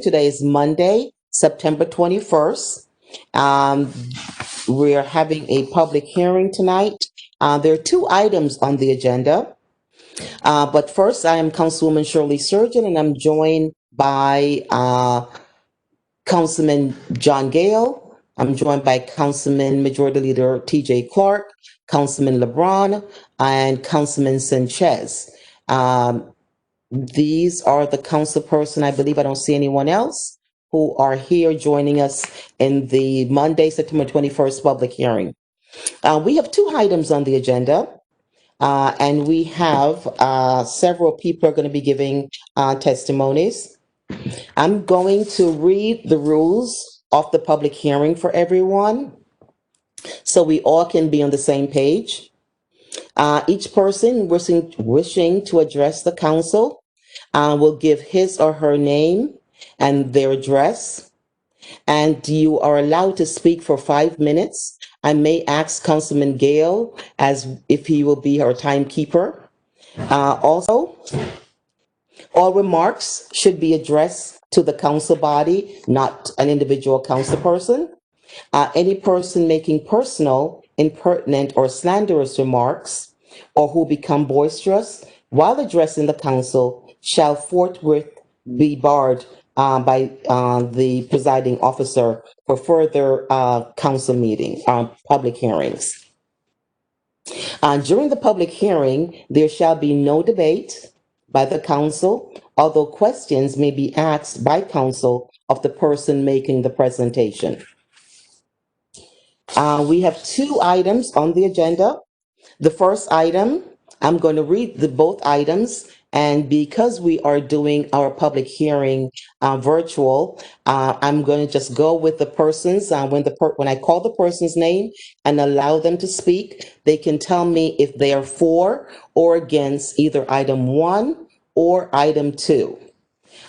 Today is Monday, September 21st. Um, we're having a public hearing tonight. There are two items on the agenda. But first, I am Councilwoman Shirley Surgeon, and I'm joined by Councilman John Gale. I'm joined by Councilman Majority Leader TJ Clark, Councilman LeBron, and Councilman Sanchez. These are the council person. I believe I don't see anyone else who are here joining us in the Monday, September 21st public hearing. We have two items on the agenda, and we have several people are going to be giving testimonies. I'm going to read the rules of the public hearing for everyone so we all can be on the same page. Each person wishing to address the council will give his or her name and their address, and you are allowed to speak for 5 minutes. I may ask Councilman Gale as if he will be our timekeeper. Also, all remarks should be addressed to the council body, not an individual council person. Any person making personal, impertinent, or slanderous remarks, or who become boisterous while addressing the council, shall forthwith be barred by the presiding officer for further council meeting, public hearings. During the public hearing, there shall be no debate by the council, although questions may be asked by council of the person making the presentation. We have two items on the agenda. The first item, I'm going to read both items, and because we are doing our public hearing virtual, I'm going to just go with the persons. When I call the person's name and allow them to speak, they can tell me if they are for or against either item 1 or item 2.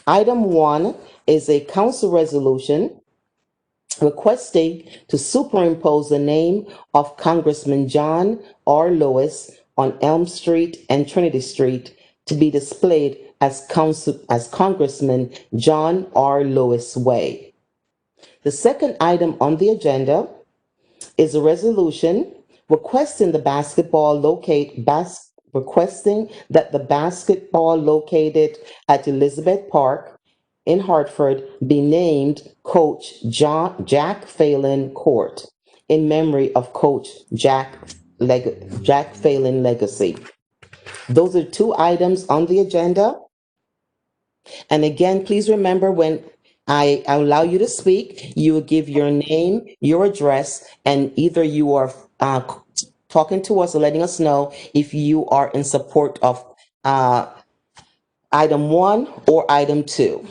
Item 1 is a council resolution requesting to superimpose the name of Congressman John R. Lewis on Elm Street and Trinity Street to be displayed as Congressman John R. Lewis Way. The second item on the agenda is a resolution requesting that the basketball located at Elizabeth Park in Hartford be named Coach Jack Phelan Court in memory of Coach Jack Phelan legacy. Those are two items on the agenda. And again, please remember when I allow you to speak, you will give your name, your address, and either you are talking to us or letting us know if you are in support of item 1 or item 2.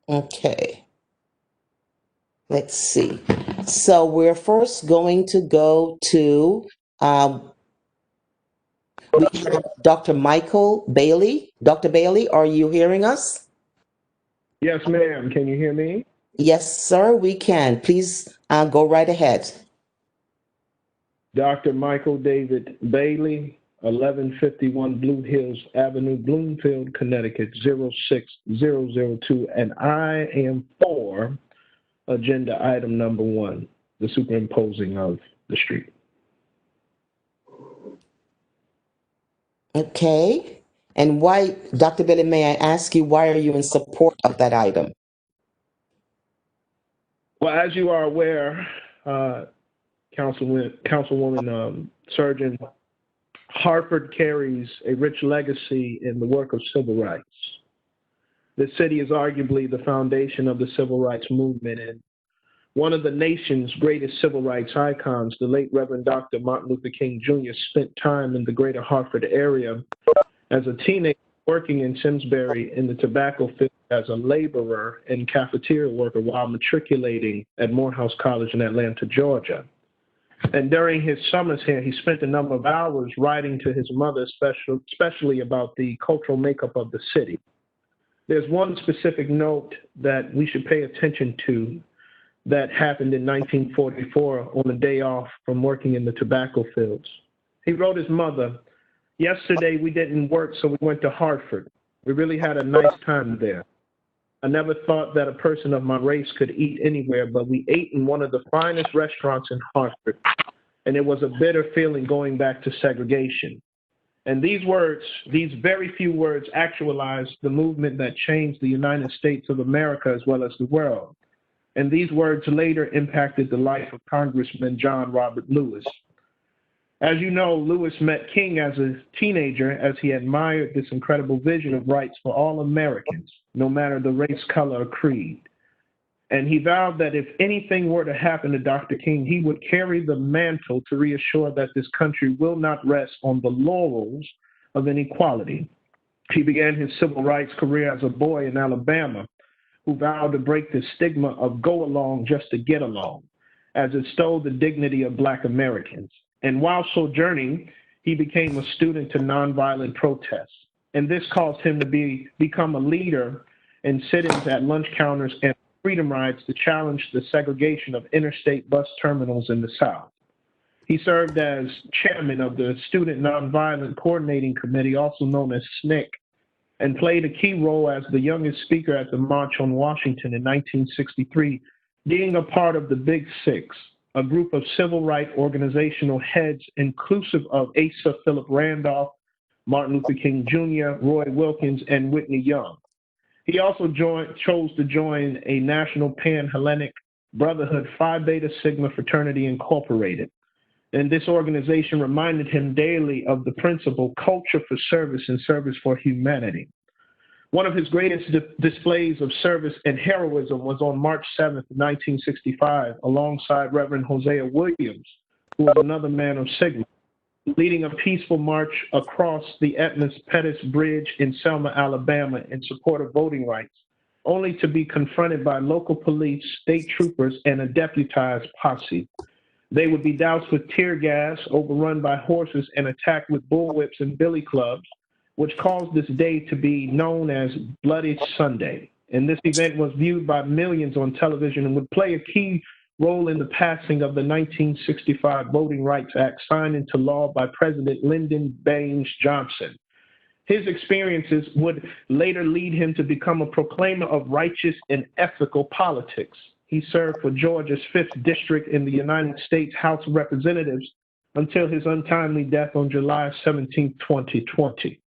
Okay. Let's see. So we're first going to go to, we have Dr. Michael Bailey. Dr. Bailey, are you hearing us? Yes, ma'am. Can you hear me? Yes, sir, we can. Please go right ahead. Dr. Michael David Bailey, 1151 Blue Hills Avenue, Bloomfield, Connecticut, 06002. And I am for agenda item number 1, the superimposing of the street. Okay. And why, Dr. Bailey, may I ask you, why are you in support of that item? Well, as you are aware, Councilwoman Surgeon, Hartford carries a rich legacy in the work of civil rights. The city is arguably the foundation of the civil rights movement, and one of the nation's greatest civil rights icons, the late Reverend Dr. Martin Luther King Jr., spent time in the greater Hartford area as a teenager working in Simsbury in the tobacco field as a laborer and cafeteria worker while matriculating at Morehouse College in Atlanta, Georgia. And during his summers here, he spent a number of hours writing to his mother, especially about the cultural makeup of the city. There's one specific note that we should pay attention to that happened in 1944 on a day off from working in the tobacco fields. He wrote his mother, "Yesterday we didn't work, so we went to Hartford. We really had a nice time there. I never thought that a person of my race could eat anywhere, but we ate in one of the finest restaurants in Hartford, and it was a bitter feeling going back to segregation. And these words, these very few words, actualized the movement that changed the United States of America as well as the world. And these words later impacted the life of Congressman John Robert Lewis. As you know, Lewis met King as a teenager as he admired this incredible vision of rights for all Americans, no matter the race, color, or creed. And he vowed that if anything were to happen to Dr. King, he would carry the mantle to reassure that this country will not rest on the laurels of inequality. He began his civil rights career as a boy in Alabama who vowed to break the stigma of go along just to get along, as it stole the dignity of Black Americans. And while sojourning, he became a student to nonviolent protests. And this caused him to become a leader in sit-ins at lunch counters and freedom rides to challenge the segregation of interstate bus terminals in the South. He served as chairman of the Student Nonviolent Coordinating Committee, also known as SNCC, and played a key role as the youngest speaker at the March on Washington in 1963, being a part of the Big Six, a group of civil rights organizational heads inclusive of Asa Philip Randolph, Martin Luther King Jr., Roy Wilkins, and Whitney Young. He also chose to join a national pan-Hellenic brotherhood, Phi Beta Sigma Fraternity Incorporated. And this organization reminded him daily of the principle, culture for service and service for humanity. One of his greatest displays of service and heroism was on March 7th, 1965, alongside Reverend Hosea Williams, who was another man of Sigma, leading a peaceful march across the Edmunds Pettus Bridge in Selma, Alabama, in support of voting rights, only to be confronted by local police, state troopers, and a deputized posse. They would be doused with tear gas, overrun by horses, and attacked with bullwhips and billy clubs, which caused this day to be known as Bloody Sunday. And this event was viewed by millions on television and would play a key role in the passing of the 1965 Voting Rights Act, signed into law by President Lyndon Baines Johnson. His experiences would later lead him to become a proclaimer of righteous and ethical politics. He served for Georgia's 5th District in the United States House of Representatives until his untimely death on July 17, 2020.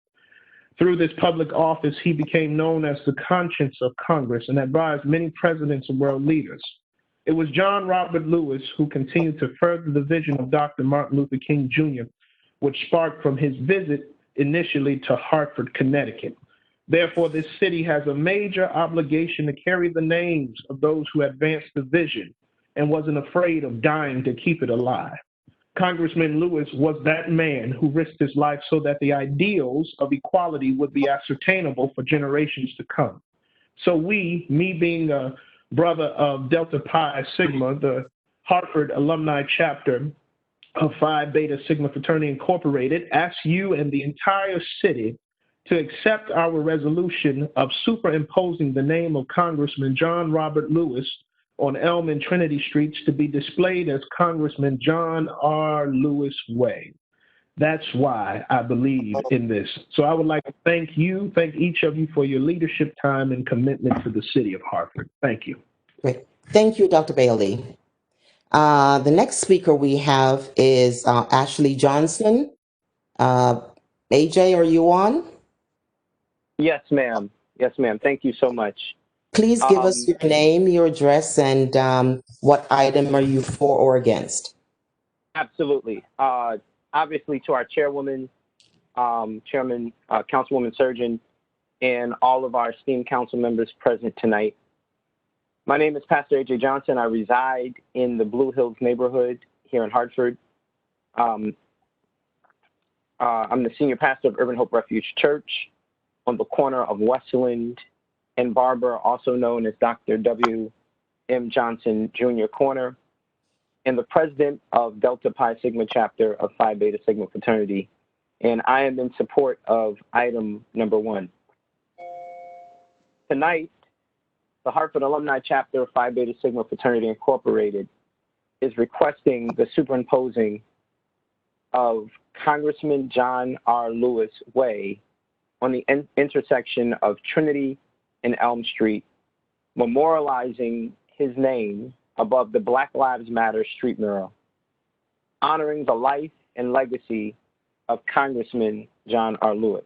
Through this public office, he became known as the conscience of Congress and advised many presidents and world leaders. It was John Robert Lewis who continued to further the vision of Dr. Martin Luther King Jr., which sparked from his visit initially to Hartford, Connecticut. Therefore, this city has a major obligation to carry the names of those who advanced the vision and wasn't afraid of dying to keep it alive. Congressman Lewis was that man who risked his life so that the ideals of equality would be ascertainable for generations to come. So we, me being a brother of Delta Pi Sigma, the Hartford alumni chapter of Phi Beta Sigma Fraternity Incorporated, ask you and the entire city to accept our resolution of superimposing the name of Congressman John Robert Lewis on Elm and Trinity Streets to be displayed as Congressman John R. Lewis Way. That's why I believe in this. So I would like to thank each of you for your leadership time and commitment to the city of Hartford. Thank you. Great. Thank you, Dr. Bailey. The next speaker we have is Ashley Johnson. AJ, are you on? Yes, ma'am. Yes, ma'am. Thank you so much. Please give us your name, your address, and what item are you for or against? Absolutely. Obviously, to our chairwoman, chairman, councilwoman Surgeon, and all of our esteemed council members present tonight. My name is Pastor AJ Johnson. I reside in the Blue Hills neighborhood here in Hartford. I'm the senior pastor of Urban Hope Refuge Church on the corner of Westland and Barber, also known as Dr. W. M. Johnson Jr. Corner, and the president of Delta Pi Sigma chapter of Phi Beta Sigma Fraternity. And I am in support of item number 1. Tonight, the Hartford Alumni Chapter of Phi Beta Sigma Fraternity Incorporated is requesting the superimposing of Congressman John R. Lewis Way on the intersection of Trinity and Elm Street, memorializing his name above the Black Lives Matter street mural, honoring the life and legacy of Congressman John R. Lewis.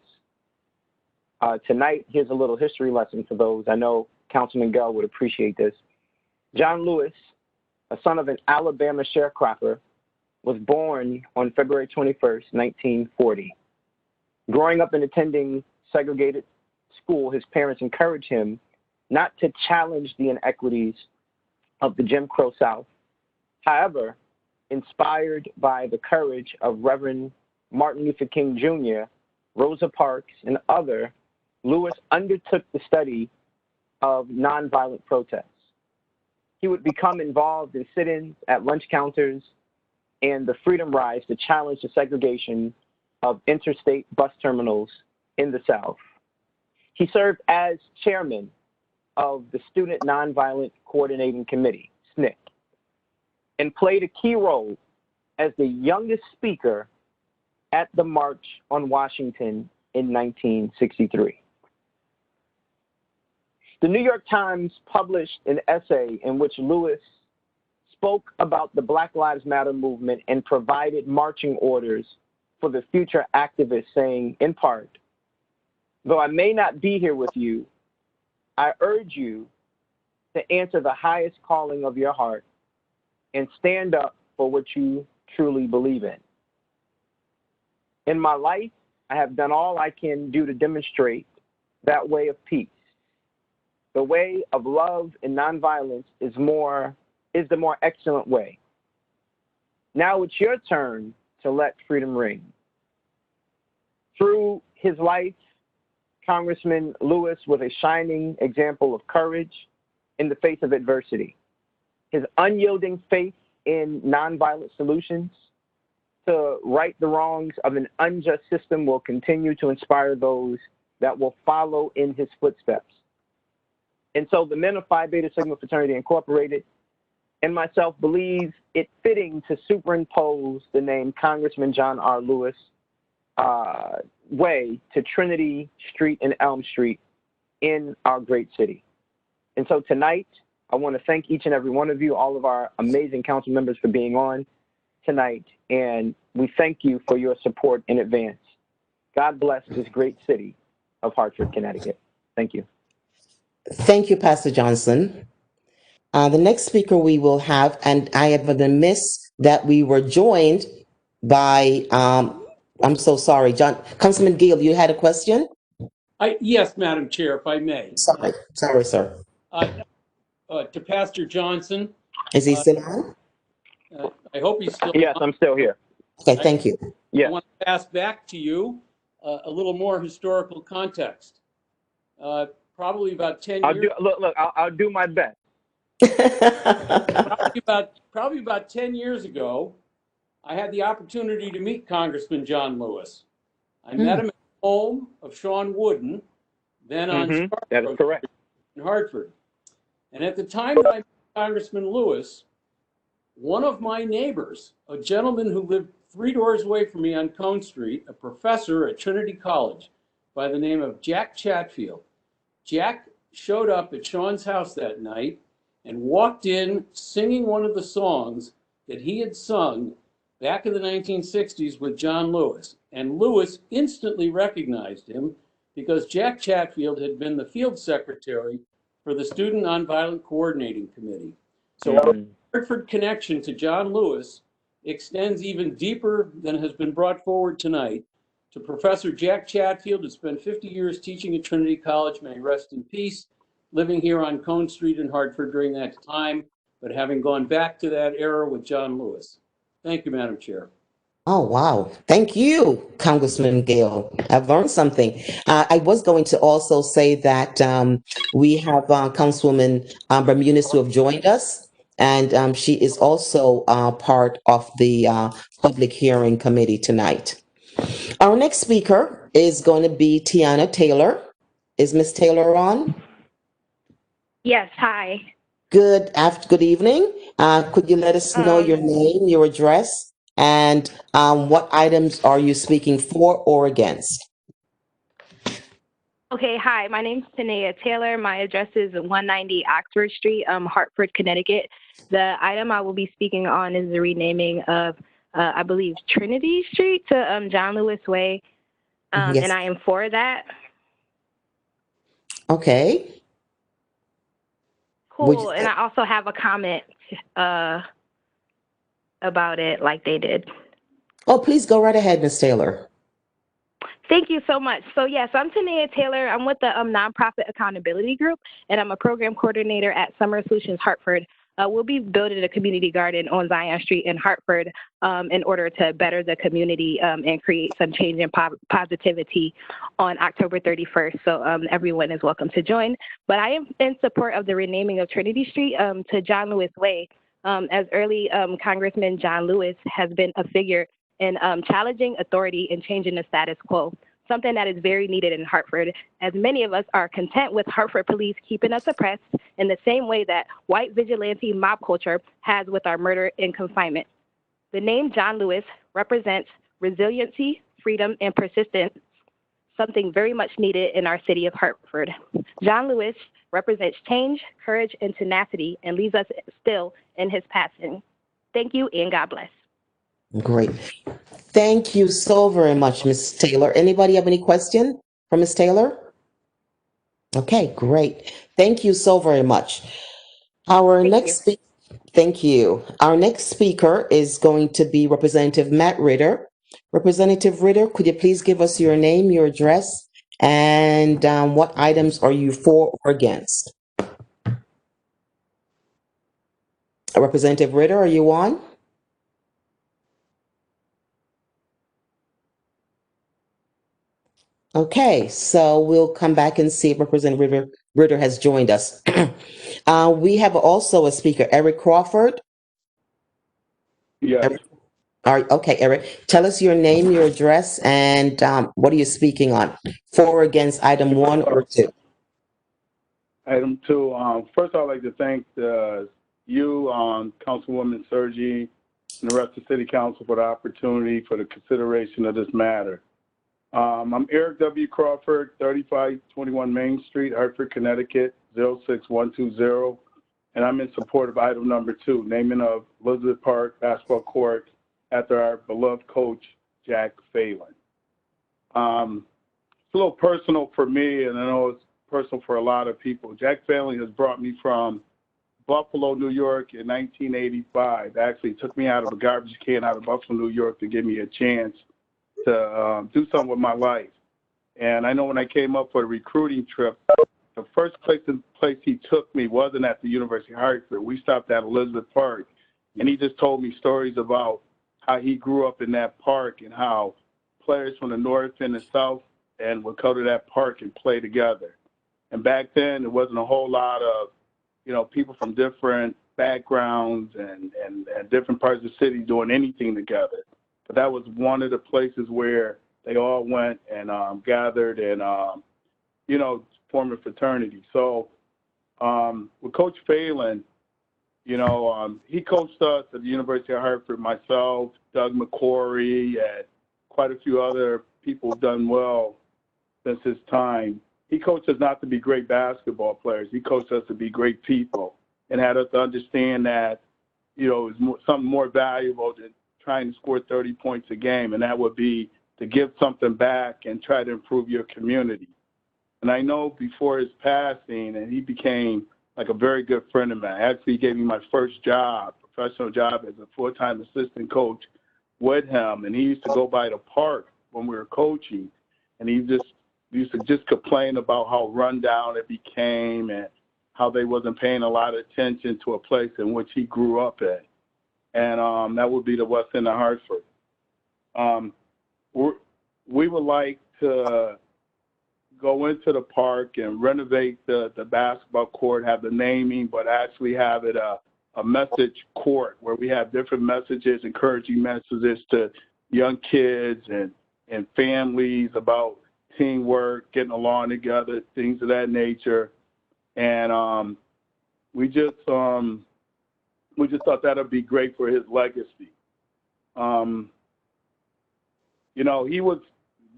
Tonight, here's a little history lesson for those. I know Councilman Gell would appreciate this. John Lewis, a son of an Alabama sharecropper, was born on February 21st, 1940. Growing up and attending segregated school, his parents encouraged him not to challenge the inequities of the Jim Crow South. However, inspired by the courage of Reverend Martin Luther King Jr., Rosa Parks, and others, Lewis undertook the study of nonviolent protests. He would become involved in sit-ins at lunch counters and the Freedom Rides to challenge the segregation of interstate bus terminals in the South. He served as chairman of the Student Nonviolent Coordinating Committee, SNCC, and played a key role as the youngest speaker at the March on Washington in 1963. The New York Times published an essay in which Lewis spoke about the Black Lives Matter movement and provided marching orders for the future activists, saying, in part, "Though I may not be here with you, I urge you to answer the highest calling of your heart and stand up for what you truly believe in. In my life, I have done all I can do to demonstrate that way of peace. The way of love and nonviolence is the more excellent way. Now it's your turn to let freedom ring." Through his life, Congressman Lewis was a shining example of courage in the face of adversity. His unyielding faith in nonviolent solutions to right the wrongs of an unjust system will continue to inspire those that will follow in his footsteps. And so the men of Phi Beta Sigma Fraternity Incorporated and myself believe it fitting to superimpose the name Congressman John R. Lewis Way to Trinity Street and Elm Street in our great city. And so tonight, I want to thank each and every one of you, all of our amazing council members, for being on tonight. And we thank you for your support in advance. God bless this great city of Hartford, Connecticut. Thank you. Thank you, Pastor Johnson. The next speaker we will have, and I have been remiss that we were joined by, I'm so sorry, Councilman Gill, you had a question? Yes, Madam Chair, if I may. Sorry, sir. To Pastor Johnson. Is he still on? I hope he's still Yes, on. I'm still here. Okay, thank you. Yes. I want to pass back to you a little more historical context. Probably about 10 years. I'll do my best. Probably about 10 years ago, I had the opportunity to meet Congressman John Lewis. I met him at the home of Sean Wooden, then on That is correct. in Hartford. And at the time that I met Congressman Lewis, one of my neighbors, a gentleman who lived 3 doors away from me on Cone Street, a professor at Trinity College by the name of Jack Chatfield. Jack showed up at Sean's house that night and walked in singing one of the songs that he had sung back in the 1960s with John Lewis. And Lewis instantly recognized him because Jack Chatfield had been the field secretary for the Student Nonviolent Coordinating Committee. So our Hartford connection to John Lewis extends even deeper than has been brought forward tonight to Professor Jack Chatfield, who spent 50 years teaching at Trinity College, may he rest in peace, living here on Cone Street in Hartford during that time, but having gone back to that era with John Lewis. Thank you, Madam Chair. Oh, wow. Thank you, Congressman Gale. I've learned something. I was going to also say that we have Councilwoman Bermudez who have joined us, and she is also part of the public hearing committee tonight. Our next speaker is going to be Tiana Taylor. Is Ms. Taylor on? Yes, hi. Good evening. Could you let us know your name, your address, and what items are you speaking for or against? Okay, hi. My name's Tiana Taylor. My address is 190 Oxford Street, Hartford, Connecticut. The item I will be speaking on is the renaming of, I believe, Trinity Street to John Lewis Way, and Yes. I am for that. Okay. Would you Cool. And I also have a comment uh, about it, like they did. Oh, please go right ahead, Miss Taylor. Thank you so much. So yes, I'm Tiana Taylor. I'm with the Nonprofit Accountability Group, and I'm a program coordinator at Summer Solutions Hartford. We'll be building a community garden on Zion Street in Hartford in order to better the community and create some change and positivity on October 31st. So everyone is welcome to join. But I am in support of the renaming of Trinity Street to John Lewis Way, as early Congressman John Lewis has been a figure in challenging authority and changing the status quo, something that is very needed in Hartford, as many of us are content with Hartford police keeping us oppressed in the same way that white vigilante mob culture has with our murder and confinement. The name John Lewis represents resiliency, freedom, and persistence, something very much needed in our city of Hartford. John Lewis represents change, courage, and tenacity, and leaves us still in his passing. Thank you, and God bless. Great. Thank you so very much, Miss Taylor. Anybody have any question for Miss Taylor? Okay, great. Thank you so very much. Our Thank you. next speaker, thank you. Our next speaker is going to be Representative Matt Ritter. Representative Ritter, could you please give us your name, your address, and what items are you for or against? Representative Ritter, are you on? Okay, so we'll come back and see if Representative Ritter has joined us. We have also a speaker, Eric Crawford. Yes. Eric, okay, Eric, tell us your name, your address, and what are you speaking on? For or against item one or two? Item two. First, I'd like to thank you, Councilwoman Sergi, and the rest of the City Council for the opportunity for the consideration of this matter. I'm Eric W. Crawford, 3521 Main Street, Hartford, Connecticut, 06120, and I'm in support of item number two, naming of Elizabeth Park basketball court after our beloved coach, Jack Phelan. It's a little personal for me, and I know it's personal for a lot of people. Jack Phelan has brought me from Buffalo, New York in 1985. Actually took me out of a garbage can out of Buffalo, New York to give me a chance to do something with my life. And I know when I came up for the recruiting trip, the first place he took me wasn't at the University of Hartford. We stopped at Elizabeth Park, and he just told me stories about how he grew up in that park and how players from the north and the south and would go to that park and play together. And back then, there wasn't a whole lot of, people from different backgrounds and different parts of the city doing anything together. But that was one of the places where they all went and gathered and, formed a fraternity. So with Coach Phelan, he coached us at the University of Hartford, myself, Doug McCory, and quite a few other people who've done well since his time. He coached us not to be great basketball players. He coached us to be great people and had us to understand that, it was something more valuable than trying to score 30 points a game, and that would be to give something back and try to improve your community. And I know before his passing, and he became like a very good friend of mine. Actually, he gave me my first job, professional job as a full-time assistant coach with him, and he used to go by the park when we were coaching, and he used to just complain about how run down it became and how they wasn't paying a lot of attention to a place in which he grew up at. And that would be the West End of Hartford. We would like to go into the park and renovate the basketball court, have the naming, but actually have it a message court where we have different messages, encouraging messages to young kids and families about teamwork, getting along together, things of that nature. And we just thought that would be great for his legacy.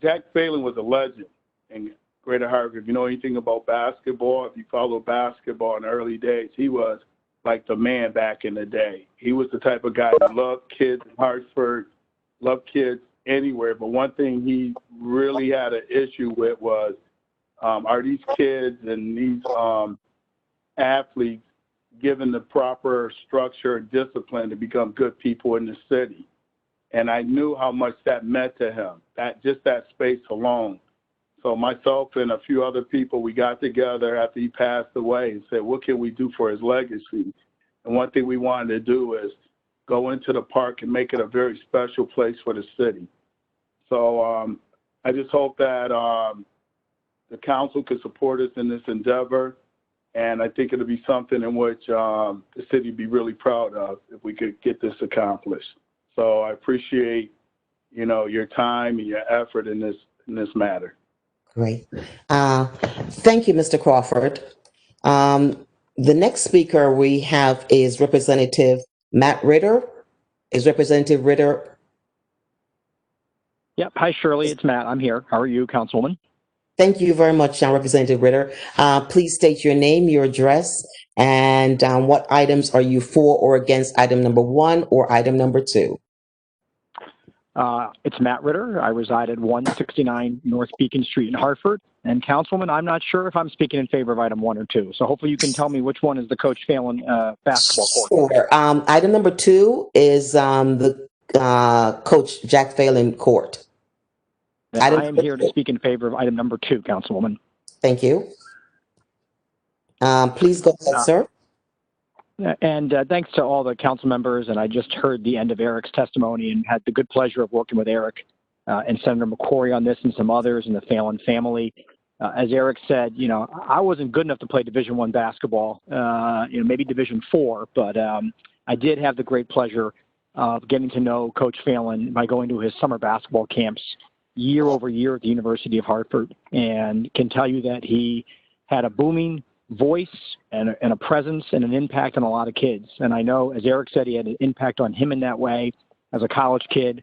Jack Phelan was a legend. And Greater Hartford. If you know anything about basketball, if you follow basketball in the early days, he was like the man back in the day. He was the type of guy who loved kids in Hartford, loved kids anywhere. But one thing he really had an issue with was, are these kids and these athletes given the proper structure and discipline to become good people in the city? And I knew how much that meant to him, just that space alone. So myself and a few other people, we got together after he passed away and said, what can we do for his legacy? And one thing we wanted to do is go into the park and make it a very special place for the city. So I just hope that the council could support us in this endeavor. And I think it'll be something in which the city would be really proud of if we could get this accomplished. So I appreciate, your time and your effort in this matter. Great. Thank you, Mr. Crawford. The next speaker we have is Representative Matt Ritter. Is Representative Ritter? Yep. Hi, Shirley. It's Matt. I'm here. How are you, Councilwoman? Thank you very much, Representative Ritter. Please state your name, your address, and what items are you for or against item number 1 or item number 2? It's Matt Ritter. I reside at 169 North Beacon Street in Hartford. And Councilwoman, I'm not sure if I'm speaking in favor of item 1 or 2. So hopefully you can tell me which one is the Coach Phelan basketball court. Sure. Item number 2 is the Coach Jack Phelan court. I am here to speak in favor of item number 2, Councilwoman. Thank you. Please go ahead, sir. And thanks to all the council members. And I just heard the end of Eric's testimony and had the good pleasure of working with Eric and Senator McCrory on this and some others and the Phelan family. As Eric said, I wasn't good enough to play Division I basketball, maybe Division IV, but I did have the great pleasure of getting to know Coach Phelan by going to his summer basketball camps year over year at the University of Hartford, and can tell you that he had a booming voice and a presence and an impact on a lot of kids. And I know, as Eric said, he had an impact on him in that way as a college kid.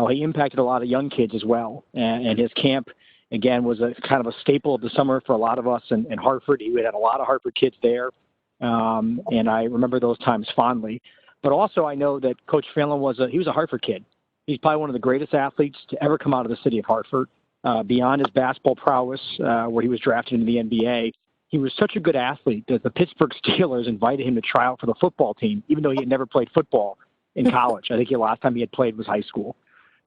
He impacted a lot of young kids as well. And his camp, again, was a kind of a staple of the summer for a lot of us in Hartford. He had a lot of Hartford kids there. And I remember those times fondly. But also I know that Coach Phelan was a Hartford kid. He's probably one of the greatest athletes to ever come out of the city of Hartford. Beyond his basketball prowess, where he was drafted into the NBA, he was such a good athlete that the Pittsburgh Steelers invited him to try out for the football team, even though he had never played football in college. I think the last time he had played was high school.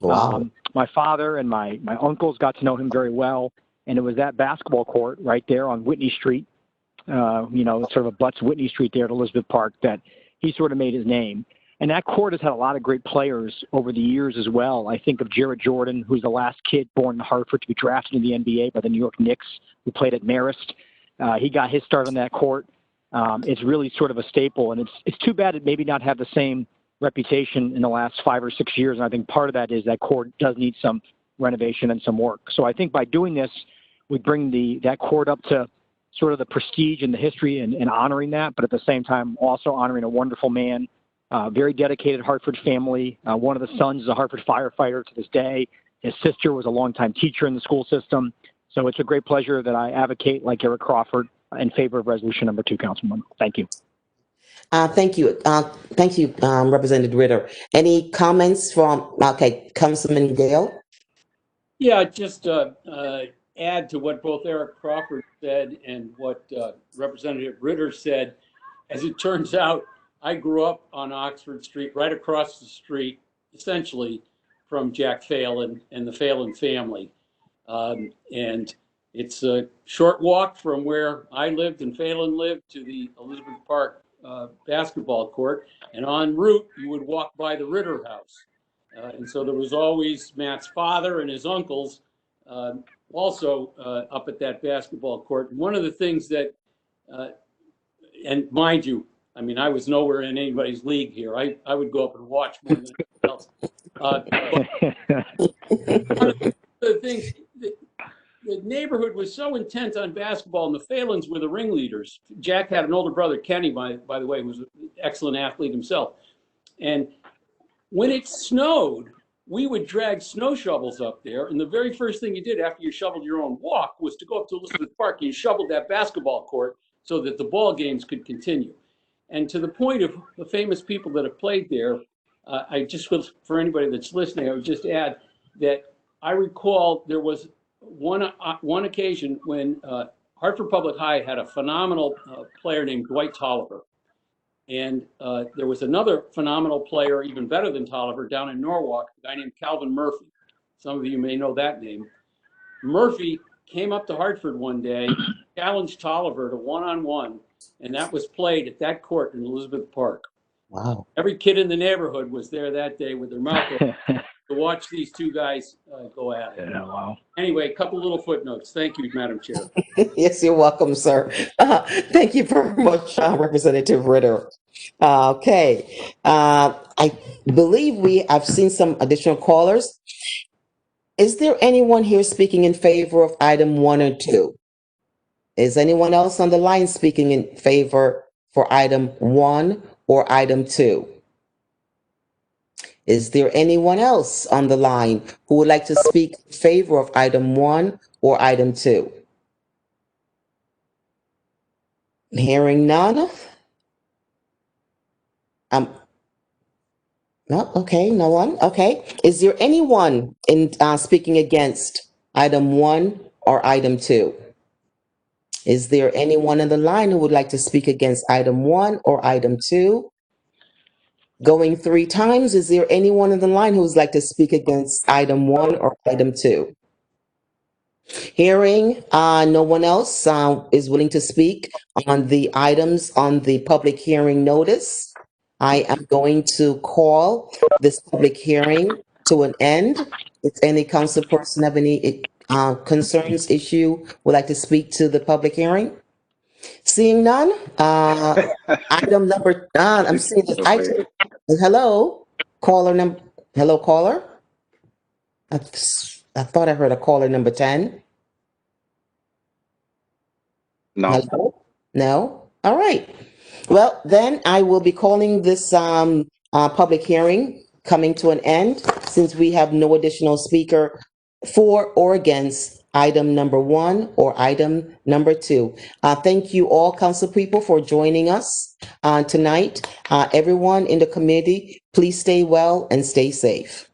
Wow. My father and my uncles got to know him very well, and it was that basketball court right there on Whitney Street, sort of abuts Whitney Street there at Elizabeth Park, that he sort of made his name. And that court has had a lot of great players over the years as well. I think of Jared Jordan, who's the last kid born in Hartford to be drafted in the NBA by the New York Knicks, who played at Marist. He got his start on that court. It's really sort of a staple, and it's too bad it maybe not have the same reputation in the last 5 or 6 years. And I think part of that is that court does need some renovation and some work. So I think by doing this, we bring that court up to sort of the prestige and the history and honoring that, but at the same time also honoring a wonderful man, very dedicated Hartford family. One of the sons is a Hartford firefighter to this day. His sister was a longtime teacher in the school system. So it's a great pleasure that I advocate, like Eric Crawford, in favor of resolution number 2, Councilman. Thank you. Thank you. Thank you, Representative Ritter. Any comments from, Councilman Gale? Yeah, just add to what both Eric Crawford said and what Representative Ritter said. As it turns out, I grew up on Oxford Street, right across the street, essentially, from Jack Phelan and the Phelan family. And it's a short walk from where I lived and Phelan lived to the Elizabeth Park basketball court. And en route, you would walk by the Ritter house. And so there was always Matt's father and his uncles also up at that basketball court. One of the things that, and mind you, I mean, I was nowhere in anybody's league here. I would go up and watch more than anything else. But one of the things, the neighborhood was so intent on basketball, and the Phelans were the ringleaders. Jack had an older brother, Kenny, by the way, who was an excellent athlete himself. And when it snowed, we would drag snow shovels up there. And the very first thing you did after you shoveled your own walk was to go up to Elizabeth Park and you shoveled that basketball court so that the ball games could continue. And to the point of the famous people that have played there, I just was, for anybody that's listening, I would just add that I recall there was one occasion when Hartford Public High had a phenomenal player named Dwight Tolliver. And there was another phenomenal player, even better than Tolliver, down in Norwalk, a guy named Calvin Murphy. Some of you may know that name. Murphy came up to Hartford one day, challenged Tolliver to one-on-one, and that was played at that court in Elizabeth Park. Wow. Every kid in the neighborhood was there that day with their mouth open to watch these two guys go at it. Yeah, wow. Anyway, a couple little footnotes. Thank you, Madam Chair. Yes, you're welcome, sir. Thank you very much, Representative Ritter. Okay. I believe I've seen some additional callers. Is there anyone here speaking in favor of item 1 or 2? Is anyone else on the line speaking in favor for item 1 or item 2? Is there anyone else on the line who would like to speak in favor of item 1 or item 2? Hearing none. No, okay, no one. Okay. Is there anyone in speaking against item 1 or item 2? Is there anyone on the line who would like to speak against item 1 or item 2? Going 3 times, is there anyone on the line who would like to speak against item 1 or item 2? Hearing no one else is willing to speak on the items on the public hearing notice, I am going to call this public hearing to an end. If any council person have any concerns, issue, would like to speak to the public hearing? Seeing none, item number, I'm seeing this item. Hello, caller number, hello, caller? I thought I heard a caller number 10. No. Hello? No? All right. Well, then I will be calling this public hearing coming to an end since we have no additional speaker for or against item number 1 or item number 2. Thank you all council people for joining us tonight. Everyone in the committee, please stay well and stay safe.